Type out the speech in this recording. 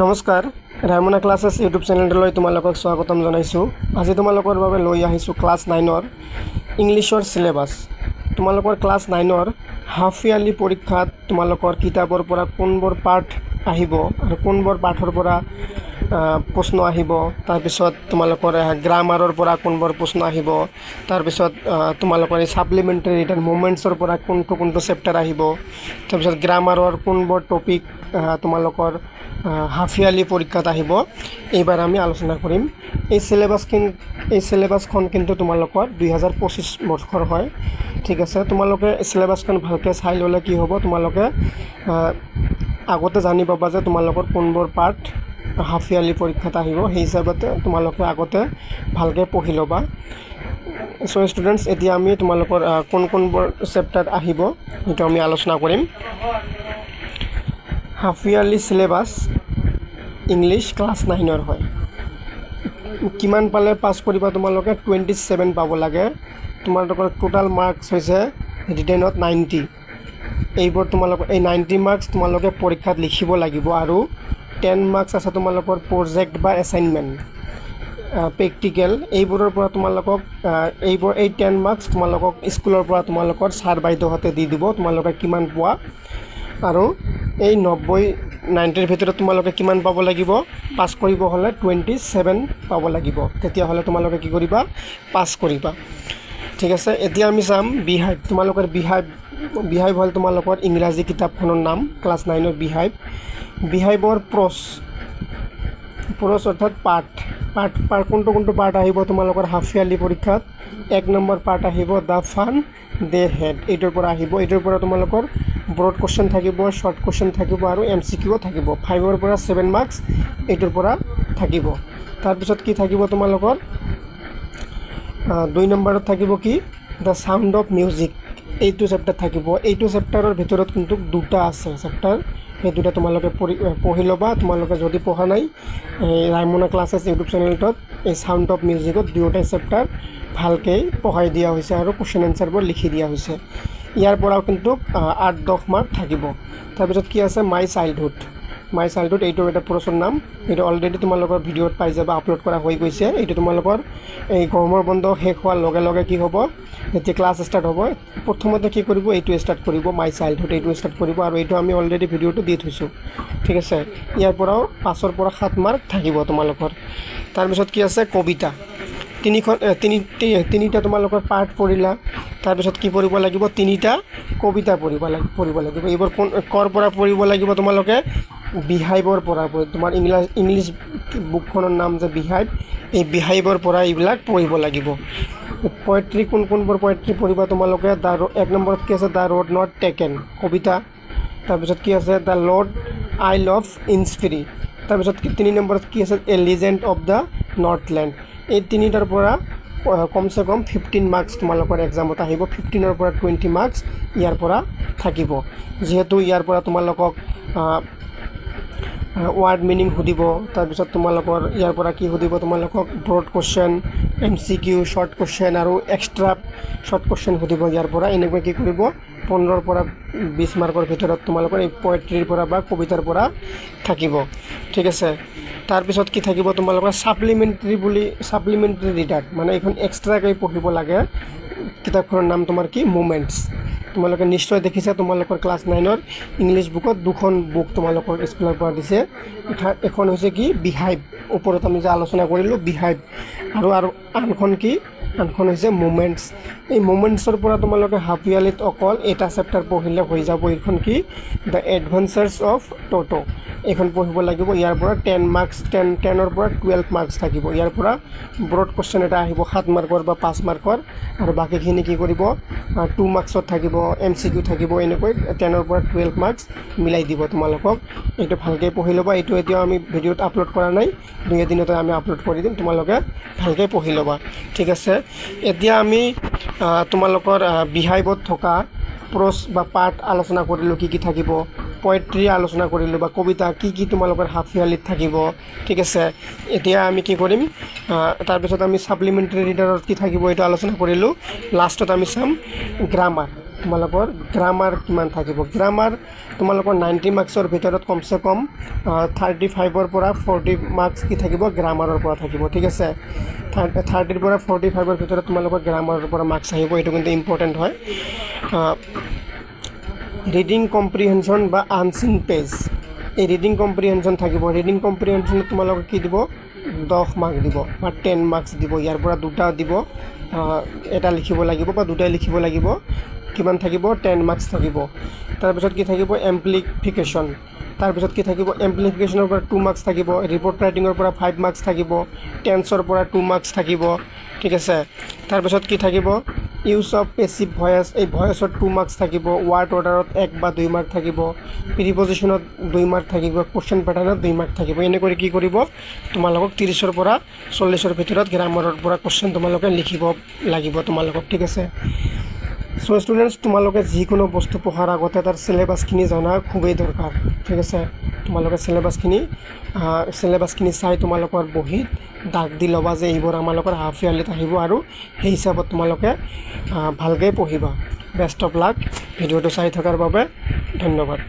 নমস্কাৰ Raimona classes YouTube চেনেললৈ তোমালোকক স্বাগতম জনাইছোঁ। আজি তোমালোকৰ বাবে লৈ আহিছোঁ ক্লাছ 9ৰ ইংলিছৰ সিলেবাস। তোমালোকৰ ক্লাছ 9ৰ হাফ ইয়াৰলি পৰীক্ষাত তোমালোকৰ কিতাপৰ পৰা কোনবোৰ পাঠ আহিব আৰু কোনবোৰ পাঠৰ পৰা প্ৰশ্ন আহিব, তাৰপিছত তোমালোকৰ গ্ৰামাৰৰ পৰা কোনবোৰ প্ৰশ্ন আহিব, তাৰপিছত তোমালোকৰ এই সাপ্লিমেণ্টাৰী ৰিটাৰ্ণ মুভমেণ্টছৰ পৰা কোনটো চেপ্টাৰ আহিব, তাৰপিছত গ্ৰামাৰৰ কোনবোৰ টপিক তোমালোকৰ হাফ ইয়াৰলি পৰীক্ষাত আহিব, এইবাৰ আমি আলোচনা কৰিম। এই সিলেবাসখন কিন্তু তোমালোকৰ 2025 বৰ্ষৰ হয়। ঠিক আছে, তোমালোকে সিলেবাসখন ভালকৈ চাই ল'লে কি হ'ব, তোমালোকে আগতে জানি পাবা যে তোমালোকৰ কোনবোৰ পাঠ হাফ ইয়াৰলি পৰীক্ষাত আহিব। সেই হিচাপতে তোমালোকে আগতে ভালকৈ পঢ়ি ল'বা। চ' ষ্টুডেণ্টছ, এতিয়া আমি তোমালোকৰ কোনবোৰ চেপ্টাৰ আহিব সেইটো আমি আলোচনা কৰিম। Half yearly syllabus English class 9ৰ হয়। কিমান পালে পাছ কৰিবা তোমালোকে? 27 পাব লাগে। তোমালোকৰ টোটাল মাৰ্কছ হৈছে ৰিটেনত 90। এইবোৰ তোমালোকৰ এই 90 মাৰ্কছ তোমালোকে পৰীক্ষাত লিখিব লাগিব, আৰু 10 মাৰ্কছ আছে তোমালোকৰ প্ৰজেক্ট বা এছাইনমেণ্ট, প্ৰেক্টিকেল। এইবোৰৰ পৰা তোমালোকক এই 10 মাৰ্কছ তোমালোকক স্কুলৰ পৰা তোমালোকৰ ছাৰ বাইদেউহঁতে দি দিব, তোমালোকে কিমান পোৱা। আৰু এই 90ৰ ভিতৰত তোমালোকে কিমান পাব লাগিব? পাছ কৰিব হ'লে 27 পাব লাগিব, তেতিয়াহ'লে তোমালোকে কি কৰিবা? পাছ কৰিবা। ঠিক আছে, এতিয়া আমি চাম বিহাইভ। তোমালোকৰ বিহাইভ হ'ল তোমালোকৰ ইংৰাজী কিতাপখনৰ নাম, ক্লাছ 9ৰ বিহাইভৰ প্ৰছ অৰ্থাৎ পাঠ কোনটো পাৰ্ট আহিব তোমালোকৰ হাফ ইয়াৰলি পৰীক্ষাত? 1 নম্বৰ পাৰ্ট আহিব দ্য ফান দে হেড। এইটোৰ পৰা আহিব। এইটোৰ পৰা তোমালোকৰ ব্ৰড কুৱেশ্যন থাকিব, শ্বৰ্ট কুৱেশ্যন থাকিব আৰু MCQ থাকিব। 5ৰ পৰা 7 মাৰ্কছ এইটোৰ পৰা থাকিব। তাৰপিছত কি থাকিব তোমালোকৰ? 2 নম্বৰত থাকিব কি? The sound of music. এইটো চেপ্টাৰ থাকিব। এইটো চেপ্টাৰৰ ভিতৰত কিন্তু দুটা আছে চেপ্টাৰ, সেই দুটা তোমালোকে পঢ়ি ল'বা। তোমালোকে যদি পঢ়া নাই, ৰায়মনা ক্লাছেছ ইউটিউব চেনেলটোত এই চাউণ্ড অফ মিউজিকত দুয়োটাই চেপ্টাৰ ভালকৈ পঢ়াই দিয়া হৈছে আৰু কুৱেশ্যন এনচাৰবোৰ লিখি দিয়া হৈছে। ইয়াৰ পৰাও কিন্তু 8-10 মাৰ্ক থাকিব। তাৰপিছত কি আছে? My childhood. এইটো এটা প্ৰশ্নৰ নাম। এইটো অলৰেডি তোমালোকৰ ভিডিঅ'ত পাই যাবা, আপলোড কৰা হৈ গৈছে। এইটো তোমালোকৰ এই গৰমৰ বন্ধ শেষ হোৱাৰ লগে লগে কি হ'ব, যেতিয়া ক্লাছ ষ্টাৰ্ট হ'ব, প্ৰথমতে কি কৰিব? এইটো ষ্টাৰ্ট কৰিব, মাই চাইল্ডহুড এইটো ষ্টাৰ্ট কৰিব, আৰু এইটো আমি অলৰেডি ভিডিঅ'টো দি থৈছোঁ। ঠিক আছে, ইয়াৰ পৰাও 5ৰ পৰা 7 মাৰ্ক থাকিব তোমালোকৰ। তাৰপিছত কি আছে? কবিতা। তিনিটা তোমালোকৰ পাৰ্ট পঢ়িলা। তাৰপিছত কি পঢ়িব লাগিব? 3টা কবিতা পঢ়িব লাগিব। এইবোৰ ক'ৰ পৰা পঢ়িব লাগিব তোমালোকে? বিহাইভৰ পৰা। তোমাৰ ইংলিছ বুকখনৰ নাম যে বিহাইভ, এই বিহাইভৰ পৰা এইবিলাক পঢ়িব লাগিব। পয়েট্ৰি কোনবোৰ পয়েট্ৰি পঢ়িবা তোমালোকে? 1 নম্বৰত কি আছে? দ্য ৰোড নট টেকেন, কবিতা। তাৰপিছত কি আছে? দ্য লৰ্ড আই লভ ইনস্পিৰি। তাৰপিছত 3 নম্বৰত কি আছে? A legend of the northland. এই 3টাৰ পৰা কমচে কম 15 মাৰ্কছ তোমালোকৰ এক্সামত আহিব। 15ৰ পৰা 20 মাৰ্কছ ইয়াৰ পৰা থাকিব। যিহেতু ইয়াৰ পৰা তোমালোকক ৱাৰ্ড মিনিং সুধিব। তাৰপিছত তোমালোকৰ ইয়াৰ পৰা কি সুধিব? তোমালোকক broad question, MCQ, short question আৰু এক্সট্ৰা শ্বৰ্ট কুৱেশ্যন সুধিব ইয়াৰ পৰা। এনেকৈ কি কৰিব? 15ৰ পৰা 20 মাৰ্কৰ ভিতৰত তোমালোকৰ এই পয়েট্ৰিৰ পৰা বা কবিতাৰ পৰা থাকিব। ঠিক আছে, তাৰপিছত কি থাকিব তোমালোকৰ? সাপ্লিমেণ্টাৰী ৰিডাৰ, মানে এইখন এক্সট্ৰাকৈ পঢ়িব লাগে। কিতাপখনৰ নাম তোমাৰ কি? মুভমেণ্টছ। তোমালোকে নিশ্চয় দেখিছা, তোমালোকৰ ক্লাছ 9ৰ ইংলিছ বুকত 2খন বুক তোমালোকৰ স্কুলৰ পৰা দিছে। এখন হৈছে কি? বিহাইভ, ওপৰত আমি যে আলোচনা কৰিলোঁ বিহাইভ, আৰু আনখন কি? আনখন হৈছে মুভমেণ্টছ। এই মুভমেণ্টছৰ পৰা তোমালোকে হাফ ইয়াৰলিত অকল এটা চেপ্টাৰ পঢ়িলে হৈ যাব। এইখন কি? The adventures of Toto. এইখন পঢ়িব লাগিব। ইয়াৰ পৰা 10 মাৰ্কছ, 10ৰ পৰা 12 মাৰ্কছ থাকিব। ইয়াৰ পৰা ব্ৰড কুৱেশ্যন এটা আহিব 7 মাৰ্কৰ বা 5 মাৰ্কৰ, আৰু বাকীখিনি কি কৰিব? 2 মাৰ্কছত থাকিব, MCQ থাকিব। এনেকৈ 10ৰ পৰা 12 মাৰ্কছ মিলাই দিব তোমালোকক। এইটো ভালকৈ পঢ়ি ল'বা। এইটো এতিয়াও আমি ভিডিঅ'ত আপলোড কৰা নাই, 2 এদিনতে আমি আপলোড কৰি দিম, তোমালোকে ভালকৈ পঢ়ি ল'বা। ঠিক আছে, এতিয়া আমি তোমালোকৰ বিহাইভত থকা প্ৰছ বা পাঠ আলোচনা কৰিলোঁ, কি থাকিব। পয়েট্ৰি আলোচনা কৰিলোঁ বা কবিতা কি তোমালোকৰ হাফ ইয়াৰলিত থাকিব। ঠিক আছে, এতিয়া আমি কি কৰিম? তাৰপিছত আমি সাপ্লিমেণ্টাৰী ৰিডাৰত কি থাকিব এইটো আলোচনা কৰিলোঁ। লাষ্টত আমি চাম গ্ৰামাৰ। তোমালোকৰ গ্ৰামাৰ কিমান থাকিব গ্ৰামাৰ তোমালোকৰ 90 মাৰ্কছৰ ভিতৰত কমসে কম 35ৰ পৰা 40 মাৰ্কছ কি থাকিব গ্ৰামাৰৰ পৰা থাকিব ঠিক আছে 30ৰ পৰা 45ৰ ভিতৰত তোমালোকৰ গ্ৰামাৰৰ পৰা মাৰ্কছ আহিব এটো কিন্তু ইম্পৰ্টেন্ট হয় ৰিডিং কম্প্ৰিহেনশন বা আনসিন পেজ এই ৰিডিং কম্প্ৰিহেনশন থাকিব ৰিডিং কম্প্ৰিহেনশন তোমালোকক কি দিব 10 মাৰ্ক দিব বা 10 মাৰ্কছ দিব ইয়াৰ পৰা দুটা দিব এটা লিখিব লাগিব বা দুটাই লিখিব লাগিব কিমান থাকিব 10 মাৰ্কছ থাকিব তাৰ পিছত কি থাকিব এমপ্লিফিকেশন তাৰ পিছত কি থাকিব এমপ্লিফিকেশনৰ পৰা 2 মাৰ্কছ থাকিব ৰিপোৰ্ট ৰাইটিংৰ পৰা 5 মাৰ্কছ থাকিব টেন্সৰ পৰা 2 মাৰ্কছ থাকিব ঠিক আছে তাৰ পিছত কি থাকিব ইউজ অফ পেসিভ ভয়েস এই ভয়েসত 2 মাৰ্কছ থাকিব ওয়াৰ্ড অৰ্ডাৰত 1 বা 2 মাৰ্ক থাকিব প্ৰিপজিশনত 2 মাৰ্ক থাকিব কোশ্চেন প্যাটাৰ্নত 2 মাৰ্ক থাকিব এনে কৰি কি কৰিব তোমালোকক 30ৰ পৰা 40ৰ ভিতৰত গ্ৰামাৰৰ পৰা কোশ্চেন তোমালোকে লিখিব লাগিব তোমালোকক ঠিক আছে সো স্টুডেন্টস তোমালোকে যিকোনো বস্তু পঢ়াৰ আগতে তাৰ সিলেবাসখিনি জানা খুবেই দৰকাৰ ঠিক আছে তোমালোকে সিলেবাসখিনি চাই তোমালোকৰ বহিত দাগ দি লবা যে এইবোৰ আমালোকৰ হাফ ইয়াৰলিত আহিব আৰু সেই হিচাপত তোমালোকে ভালকৈ পঢ়িবা বেষ্ট অফ লাক ভিডিওটো চাই থকাৰ বাবে ধন্যবাদ